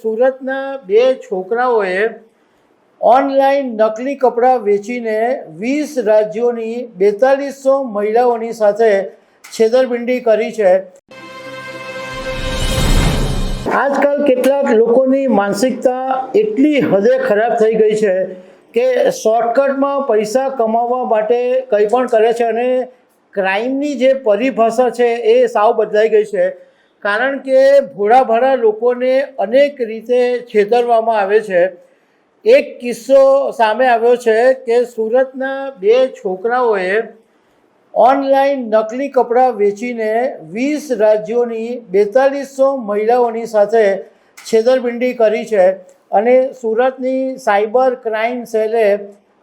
સુરતના બે છોકરાઓએ ઓનલાઈન નકલી કપડાં વેચીને 20 રાજ્યોની 4200 મહિલાઓની સાથે છેતરપિંડી કરી છે। આજકાલ કેટલાક લોકોની માનસિકતા એટલી હદે ખરાબ થઈ ગઈ છે કે શોર્ટકટમાં પૈસા કમાવવા માટે કંઈ પણ કરે છે અને ક્રાઇમની જે પરિભાષા છે એ સાવ બદલાઈ ગઈ છે। કારણ કે ભોળાભાળા લોકોને અનેક રીતે છેતરવામાં આવે છે। એક કિસ્સો સામે આવ્યો છે કે સુરતના બે છોકરાઓએ ઓનલાઈન નકલી કપડાં વેચીને 20 રાજ્યોની 4200 મહિલાઓની સાથે છેતરપિંડી કરી છે અને સુરતની સાયબર ક્રાઇમ સેલે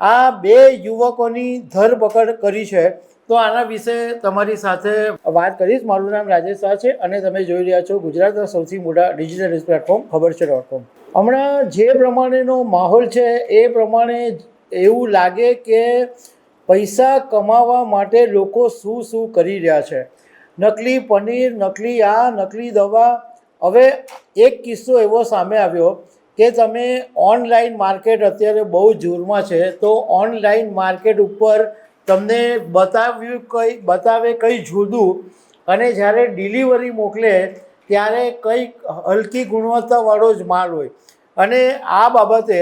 આ બે યુવકોની ધરપકડ કરી છે। તો આના વિશે તમારી સાથે વાત કરીશ। મારું નામ રાજેશ શાહ છે અને તમે જોઈ રહ્યા છો ગુજરાતના સૌથી મોટા ડિજિટલ ન્યૂઝ પ્લેટફોર્મ ખબર છે.com। હમણાં જે પ્રમાણેનો માહોલ છે એ પ્રમાણે એવું લાગે કે પૈસા કમાવા માટે લોકો શું કરી રહ્યા છે। નકલી પનીર, નકલી નકલી દવા। હવે એક કિસ્સો એવો સામે આવ્યો કે તમે ઓનલાઈન માર્કેટ અત્યારે બહુ જોરમાં છે, તો ઓનલાઈન માર્કેટ ઉપર તમને બતાવે કંઈ જુદું અને જ્યારે ડિલિવરી મોકલે ત્યારે કંઈક હલકી ગુણવત્તાવાળો જ માલ હોય અને આ બાબતે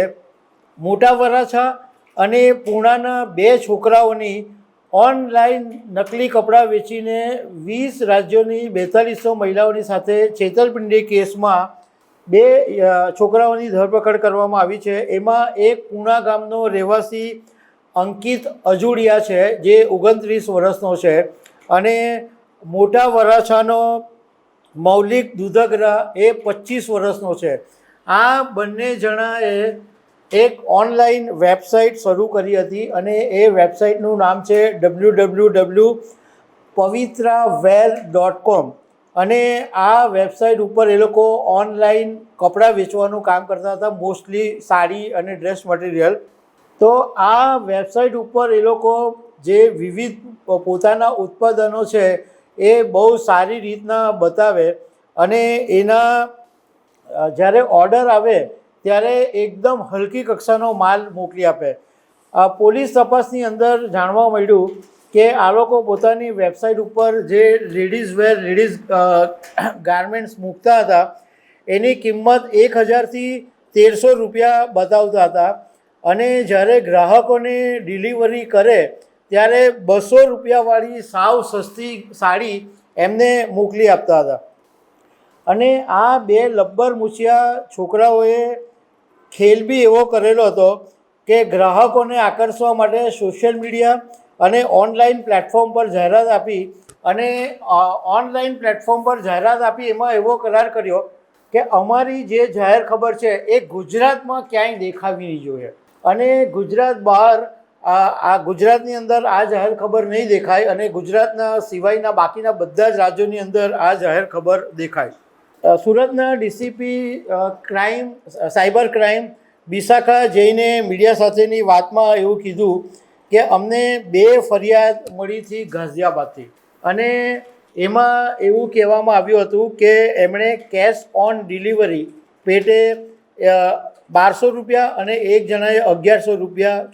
મોટા વરાછા અને પૂણાના બે છોકરાઓની ઓનલાઈન નકલી કપડાં વેચીને 20 રાજ્યોની 4200 મહિલાઓની સાથે છેતરપિંડી કેસમાં બે છોકરાઓની ધરપકડ કરવામાં આવી છે। એમાં એક પૂણા ગામનો રહેવાસી અંકિત અજુડિયા છે જે 29 વર્ષનો છે અને મોટા વરાછાનો મૌલિક દુધગરા એ 25 વર્ષનો છે। આ બંને જણાએ એક ઓનલાઈન વેબસાઇટ શરૂ કરી હતી અને એ વેબસાઇટનું નામ છે www.pavitrawear.com અને આ વેબસાઇટ ઉપર એ લોકો ઓનલાઈન કપડાં વેચવાનું કામ કરતા હતા, મોસ્ટલી સાડી અને ડ્રેસ મટીરિયલ। તો આ વેબસાઇટ ઉપર એ લોકો જે વિવિધ પોતાના ઉત્પાદનો છે એ બહુ સારી રીતના બતાવે અને એના જ્યારે ઓર્ડર આવે ત્યારે એકદમ હલકી કક્ષાનો માલ મોકલી આપે। પોલીસ તપાસની અંદર જાણવા મળ્યું કે આ લોકો પોતાની વેબસાઇટ ઉપર જે લેડીઝ ગાર્મેન્ટ્સ મૂકતા હતા એની કિંમત 1000થી 1300 રૂપિયા બતાવતા હતા અને જ્યારે ગ્રાહકોને ડિલિવરી કરે ત્યારે 200 રૂપિયાવાળી સાવ સસ્તી સાડી એમને મોકલી આપતા હતા। અને આ બે લબ્બર મૂછિયા છોકરાઓએ ખેલ બી એવો કરેલો હતો કે ગ્રાહકોને આકર્ષવા માટે સોશિયલ મીડિયા અને ઓનલાઈન પ્લેટફોર્મ પર જાહેરાત આપી અને ઓનલાઈન પ્લેટફોર્મ પર જાહેરાત આપી એમાં એવો કરાર કર્યો કે અમારી જે જાહેર ખબર છે એ ગુજરાતમાં ક્યાંય દેખાવી નહીં જોઈએ અને ગુજરાત બહાર ગુજરાતની અંદર આ જાહેર ખબર નહીં દેખાય અને ગુજરાતના સિવાયના બાકીના બધા જ રાજ્યોની અંદર આ જાહેર ખબર દેખાય। સુરતના ડીસીપી સાયબર ક્રાઇમ બિશાખા જઈને મીડિયા સાથેની વાતમાં એવું કીધું કે અમને 2 ફરિયાદ મળી હતી ગાઝિયાબાદથી અને એમાં એવું કહેવામાં આવ્યું હતું કે એમણે કેશ ઓન ડિલિવરી પેટે 1200 રૂપિયા અને એક જણાએ 1100 રૂપિયા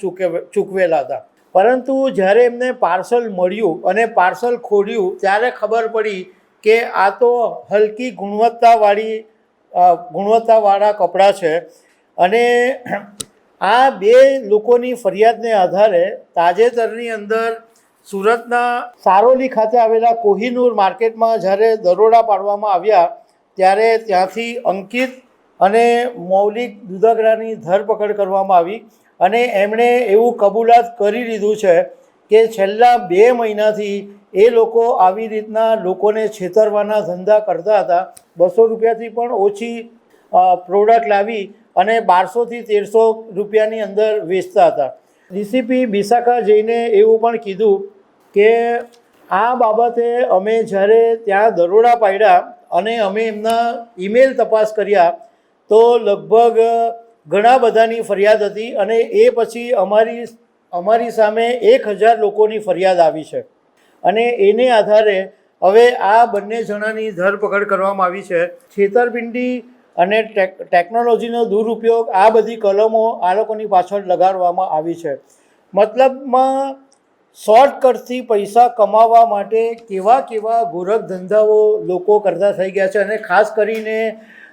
ચૂકવેલા હતા। પરંતુ જ્યારે એમને પાર્સલ મળ્યું અને પાર્સલ ખોલ્યું ત્યારે ખબર પડી કે આ તો હલકી ગુણવત્તાવાળા કપડાં છે અને આ બે લોકોની ફરિયાદને આધારે તાજેતરની અંદર સુરતના સારોલી ખાતે આવેલા કોહિનૂર માર્કેટમાં જ્યારે દરોડા પાડવામાં આવ્યા ત્યારે ત્યાંથી અંકિત અને મૌલિક દુધગરાની ધરપકડ કરવામાં આવી અને એમણે એવું કબૂલાત કરી લીધું છે કે છેલ્લા 2 મહિનાથી એ લોકો આવી રીતના લોકોને છેતરવાના ધંધા કરતા હતા। 200 રૂપિયાથી પણ ઓછી પ્રોડક્ટ લાવી અને 1200થી 1300 રૂપિયાની અંદર વેચતા હતા। ડીસીપી બિશાખા જઈને એવું પણ કીધું કે આ બાબતે અમે જ્યારે ત્યાં દરોડા પાડ્યા અને અમે એમના ઈમેલ તપાસ કર્યા તો લગભગ ઘણા બધાની ફરિયાદ હતી અને એ પછી અમારી સામે 1000 લોકોની ફરિયાદ આવી છે અને એને આધારે હવે આ બંને જણાની ધરપકડ કરવામાં આવી છે। છેતરપિંડી અને ટેકનોલોજીનો દુરુપયોગ, આ બધી કલમો આ લોકોની પાછળ લગાડવામાં આવી છે. મતલબમાં શોર્ટકટથી પૈસા કમાવા માટે કેવા કેવા ગોરખ ધંધાઓ લોકો કરતા થઈ ગયા છે. અને ખાસ કરીને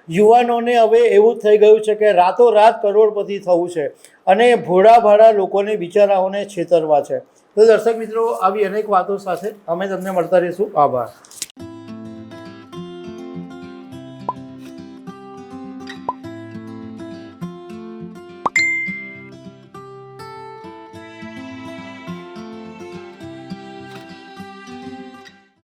યુવાનોને હવે એવું થઈ ગયું છે કે રાતોરાત કરોડપતિ થવું છે અને ભોળા ભાળા લોકોને બિચારાઓને છેતરવા છે. તો દર્શક મિત્રો, આવી અનેક વાતો સાથે અમે તમને મળતા રહીશું. આભાર.